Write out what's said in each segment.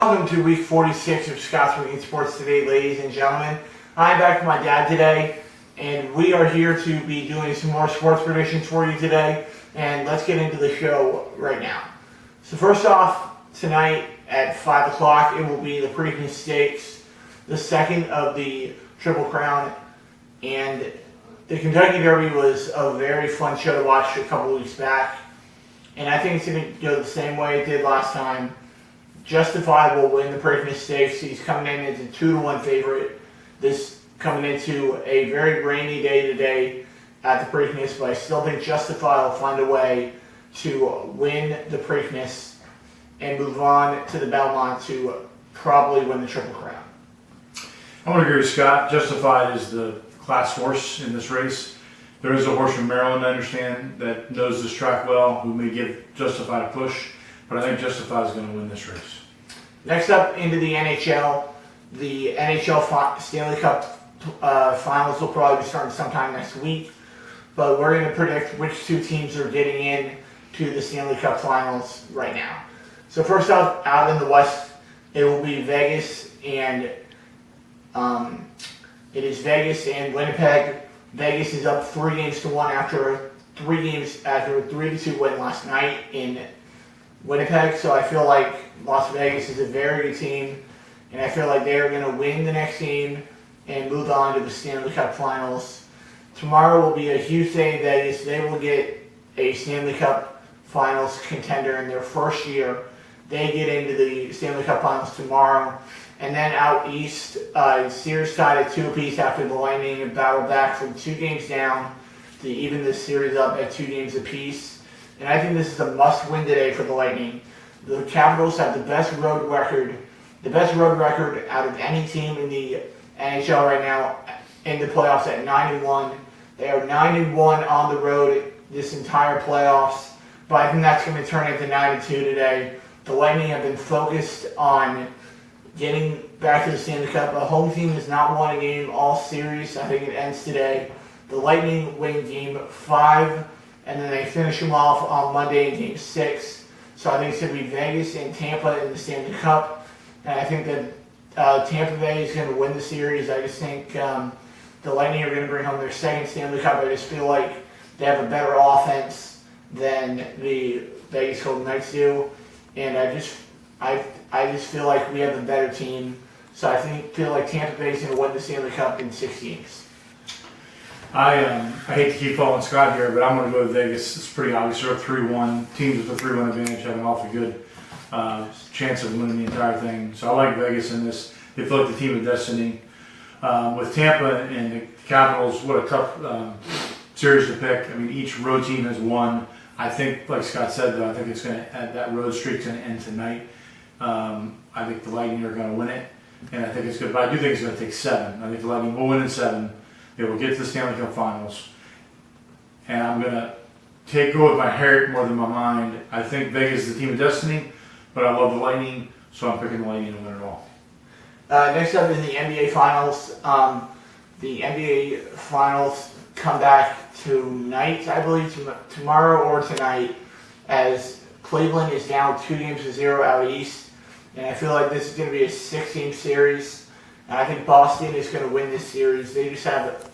Welcome to week 46 of Scott's Weekend Sports Today, ladies and gentlemen. I'm back with my dad today, and we are here to be doing some more sports predictions for you today. And let's get into the show right now. So first off, tonight at 5 o'clock, it will be the Preakness Stakes, the second of the Triple Crown. And the Kentucky Derby was a very fun show to watch a couple weeks back. And I think it's going to go the same way it did last time. Justified will win the Preakness Stakes. He's coming in as a 2-1 favorite. This coming into a very rainy day today at the Preakness, but I still think Justified will find a way to win the Preakness and move on to the Belmont to probably win the Triple Crown. I want to agree with Scott. Justified is the class horse in this race. There is a horse from Maryland, I understand, that knows this track well, who may give Justified a push. But I think Justified is going to win this race. Next up into the NHL. The NHL Stanley Cup finals will probably be starting sometime next week. But we're going to predict which two teams are getting in to the Stanley Cup finals right now. So first off, out in the West, it will be Vegas and Winnipeg. Vegas is up 3-1 after a 3-2 win last night in Winnipeg, so I feel like Las Vegas is a very good team, and I feel like they're going to win the next game and move on to the Stanley Cup Finals. Tomorrow will be a huge day in Vegas. They will get a Stanley Cup Finals contender in their first year. They get into the Stanley Cup Finals tomorrow. And then out east, series tied at 2 apiece after the Lightning have battled back from 2 games down to even this series up at 2 games apiece. And I think this is a must-win today for the Lightning. The Capitals have the best road record out of any team in the NHL right now in the playoffs at 9-1. They are 9-1 on the road this entire playoffs, but I think that's going to turn into 9-2 today. The Lightning have been focused on getting back to the Stanley Cup. A home team has not won a game all series. I think it ends today. The Lightning win game 5. And then they finish them off on Monday in Game 6. So I think it's going to be Vegas and Tampa in the Stanley Cup. And I think that Tampa Bay is going to win the series. I just think the Lightning are going to bring home their second Stanley Cup. I just feel like they have a better offense than the Vegas Golden Knights do. And I just feel like we have a better team. So I feel like Tampa Bay is going to win the Stanley Cup in 6 games. I hate to keep following Scott here, but I'm going to go with Vegas. It's pretty obvious. They're up 3-1. Teams with a 3-1 advantage have an awfully good chance of winning the entire thing. So I like Vegas in this. They feel like the team of destiny. With Tampa and the Capitals, what a tough series to pick. I mean, each road team has won. I think, like Scott said, though, I think it's going to that road streak's going to end tonight. I think the Lightning are going to win it, and I think it's good. But I do think it's going to take 7. I think the Lightning will win in 7. They will get to the Stanley Cup Finals. And I'm going to go with my heart more than my mind. I think Vegas is the team of destiny, but I love the Lightning, so I'm picking the Lightning to win it all. Next up is the NBA Finals. The NBA Finals come back tonight, I believe, tomorrow or tonight, as Cleveland is down 2-0 out east. And I feel like this is going to be a 6-game series. And I think Boston is going to win this series. They just have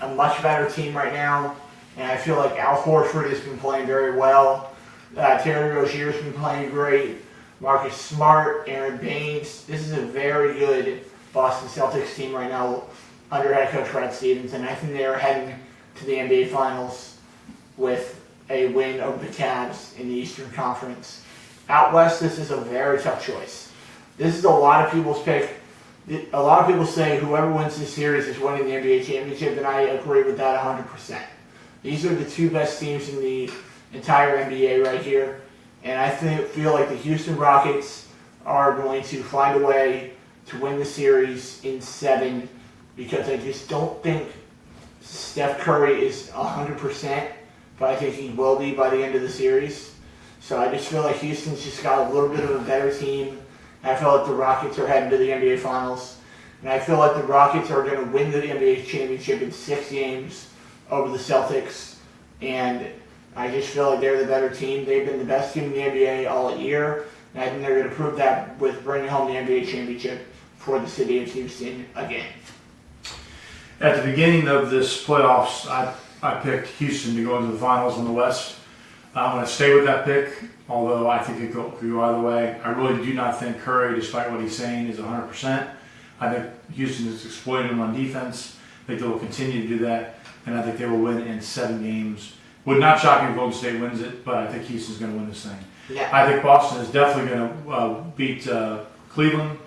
a much better team right now. And I feel like Al Horford has been playing very well. Terry Rozier's been playing great. Marcus Smart, Aaron Baines. This is a very good Boston Celtics team right now under head coach Brad Stevens. And I think they are heading to the NBA Finals with a win over the Cavs in the Eastern Conference. Out west, this is a very tough choice. This is a lot of people's pick. A lot of people say whoever wins this series is winning the NBA championship, and I agree with that 100%. These are the 2 best teams in the entire NBA right here, and I feel like the Houston Rockets are going to find a way to win the series in 7, because I just don't think Steph Curry is 100%, but I think he will be by the end of the series. So I just feel like Houston's just got a little bit of a better team. I feel like the Rockets are heading to the NBA Finals. And I feel like the Rockets are going to win the NBA championship in 6 games over the Celtics. And I just feel like they're the better team. They've been the best team in the NBA all year. And I think they're going to prove that with bringing home the NBA championship for the city of Houston again. At the beginning of this playoffs, I picked Houston to go into the finals in the West. I'm going to stay with that pick, although I think it could go either way. I really do not think Curry, despite what he's saying, is 100%. I think Houston has exploited him on defense. I think they will continue to do that, and I think they will win in 7 games. Would not shock me if Golden State wins it, but I think Houston's going to win this thing. Yeah. I think Boston is definitely going to beat Cleveland,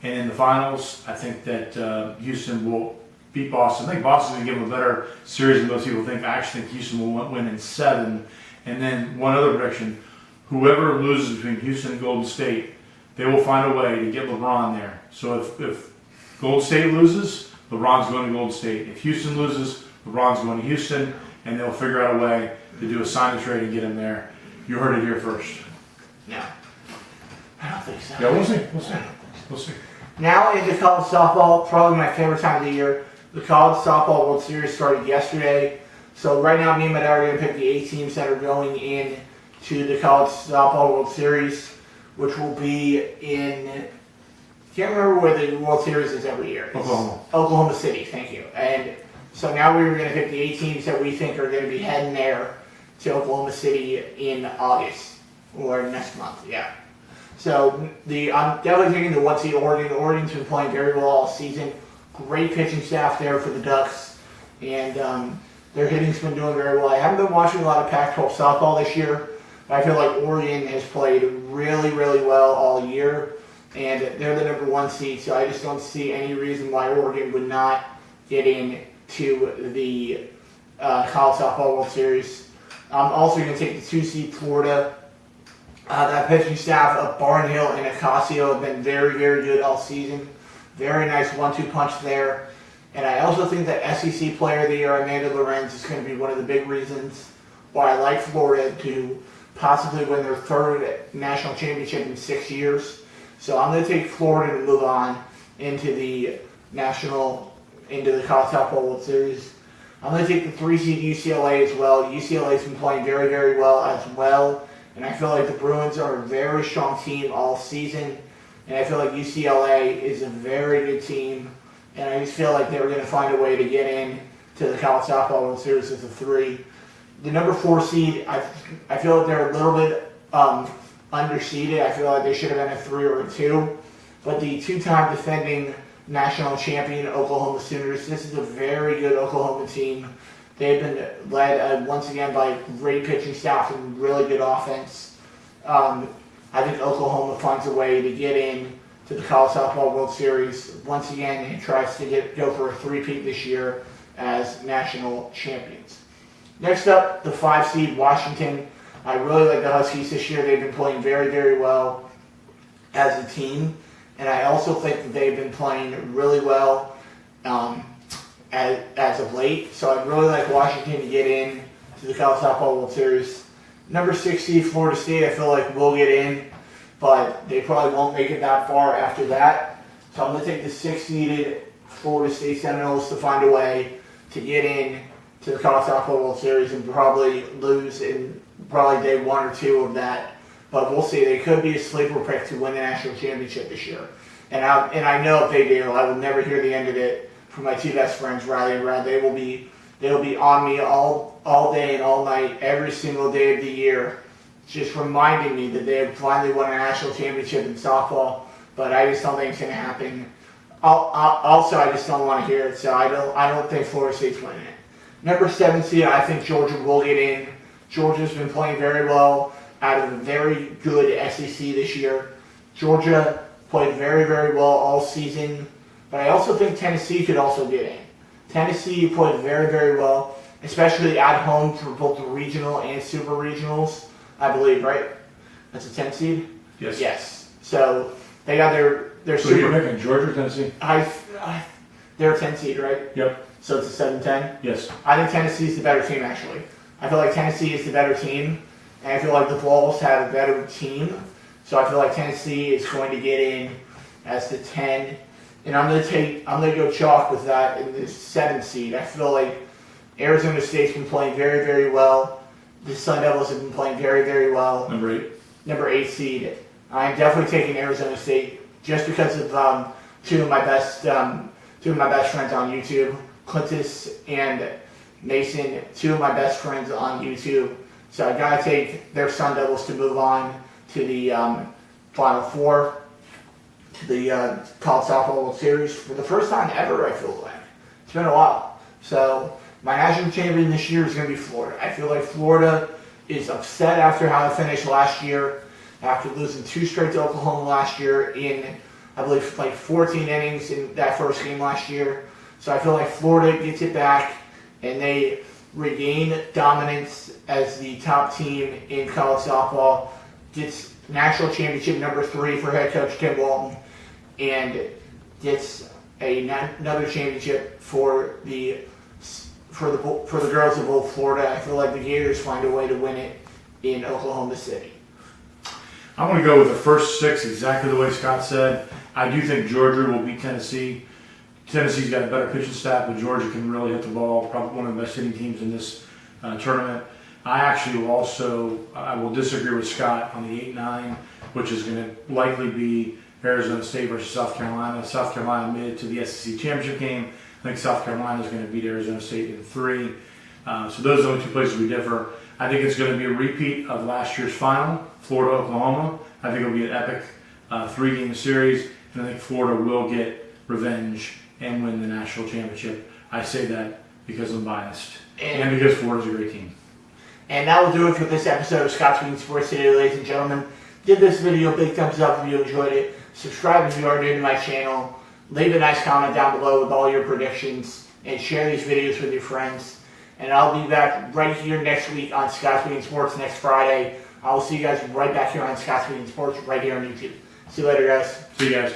and in the finals, I think that Houston will beat Boston. I think Boston's going to give them a better series than most people think. I actually think Houston will win in 7. And then one other prediction, whoever loses between Houston and Golden State, they will find a way to get LeBron there. So if Golden State loses, LeBron's going to Golden State. If Houston loses, LeBron's going to Houston, and they'll figure out a way to do a sign and trade and get him there. You heard it here first. No. I don't think so. Yeah, we'll see. We'll see. Now into college softball, probably my favorite time of the year. The College Softball World Series started yesterday. So right now, me and my dad are going to pick the 8 teams that are going in to the College Softball World Series, which will be in, can't remember where the World Series is every year. Oklahoma City, thank you. And so now we were going to pick the 8 teams that we think are going to be heading there to Oklahoma City in August, or next month, yeah. So I'm definitely taking the 1 seed Oregon. Oregon's been playing very well all season. Great pitching staff there for the Ducks, and their hitting's been doing very well. I haven't been watching a lot of Pac-12 softball this year, but I feel like Oregon has played really, really well all year, and they're the number 1 seed, so I just don't see any reason why Oregon would not get into the College Softball World Series. I'm also going to take the 2 seed Florida. That pitching staff of Barnhill and Ocasio have been very, very good all season. Very nice 1-2 punch there. And I also think that SEC Player of the Year, Amanda Lorenz, is going to be one of the big reasons why I like Florida to possibly win their 3rd national championship in 6 years. So I'm going to take Florida to move on into the College Softball World Series. I'm going to take the 3 seed UCLA as well. UCLA's been playing very, very well as well. And I feel like the Bruins are a very strong team all season. And I feel like UCLA is a very good team. And I just feel like they were going to find a way to get in to the College Softball World Series as a 3. The number 4 seed, I feel like they're a little bit underseeded. I feel like they should have been a 3 or a 2. But the 2-time defending national champion Oklahoma Sooners, this is a very good Oklahoma team. They've been led once again by great pitching staff and really good offense. I think Oklahoma finds a way to get in to the College Softball World Series once again and tries to go for a 3-peat this year as national champions. Next up, the 5 seed Washington. I really like the Huskies this year. They've been playing very, very well as a team, and I also think that they've been playing really well as of late. So I'd really like Washington to get in to the College Softball World Series. Number 6 seed Florida State, I feel like will get in, but they probably won't make it that far after that. So I'm going to take the 6-seeded Florida State Seminoles to find a way to get in to the College Softball World Series and probably lose in probably day 1 or 2 of that. But we'll see. They could be a sleeper pick to win the national championship this year. And I know if they do, I will never hear the end of it from my 2 best friends, Riley and Brad. They will be on me all day and all night, every single day of the year, just reminding me that they have finally won a national championship in softball. But I just don't think it's going to happen. Also, I just don't want to hear it, so I don't think Florida State's winning it. Number 7 seed, I think Georgia will get in. Georgia's been playing very well out of a very good SEC this year. Georgia played very, very well all season, but I also think Tennessee could also get in. Tennessee played very, very well, especially at home for both the regional and super regionals, I believe, right? That's a 10 seed? Yes. Yes. So they got their So super. you're picking Georgia or Tennessee? They're a 10 seed, right? Yep. So it's a 7-10? Yes. I think Tennessee's the better team, actually. I feel like Tennessee is the better team, and I feel like the Vols have a better team. So I feel like Tennessee is going to get in as the 10. And I'm gonna go chalk with that in the 7 seed. I feel like Arizona State's been playing very, very well. The Sun Devils have been playing very, very well. Number 8. Number 8 seed, I'm definitely taking Arizona State just because of two of my best friends on YouTube, Clintus and Mason, two of my best friends on YouTube. So I gotta take their Sun Devils to move on to the Final Four, to the College Softball World Series for the first time ever. I feel like it's been a while. So my national champion this year is going to be Florida. I feel like Florida is upset after how it finished last year, after losing 2 straight to Oklahoma last year in, I believe, like 14 innings in that first game last year. So I feel like Florida gets it back and they regain dominance as the top team in college softball, gets national championship number 3 for head coach Tim Walton, and gets another championship for the girls of both Florida. I feel like the Gators find a way to win it in Oklahoma City. I'm going to go with the first 6 exactly the way Scott said. I do think Georgia will beat Tennessee. Tennessee's got a better pitching staff, but Georgia can really hit the ball. Probably one of the best hitting teams in this tournament. I will disagree with Scott on the 8-9, which is going to likely be Arizona State versus South Carolina. South Carolina made it to the SEC championship game. I think South Carolina is going to beat Arizona State in 3. So those are the only 2 places we differ. I think it's going to be a repeat of last year's final, Florida-Oklahoma. I think it'll be an epic 3-game series, and I think Florida will get revenge and win the national championship. I say that because I'm biased and because Florida's a great team. And that will do it for this episode of Scott's Bean Sports today, ladies and gentlemen. Give this video a big thumbs up if you enjoyed it. Subscribe if you are new to my channel. Leave a nice comment down below with all your predictions. And share these videos with your friends. And I'll be back right here next week on Scott's Bean Sports next Friday. I will see you guys right back here on Scott's Bean Sports right here on YouTube. See you later, guys. See you guys.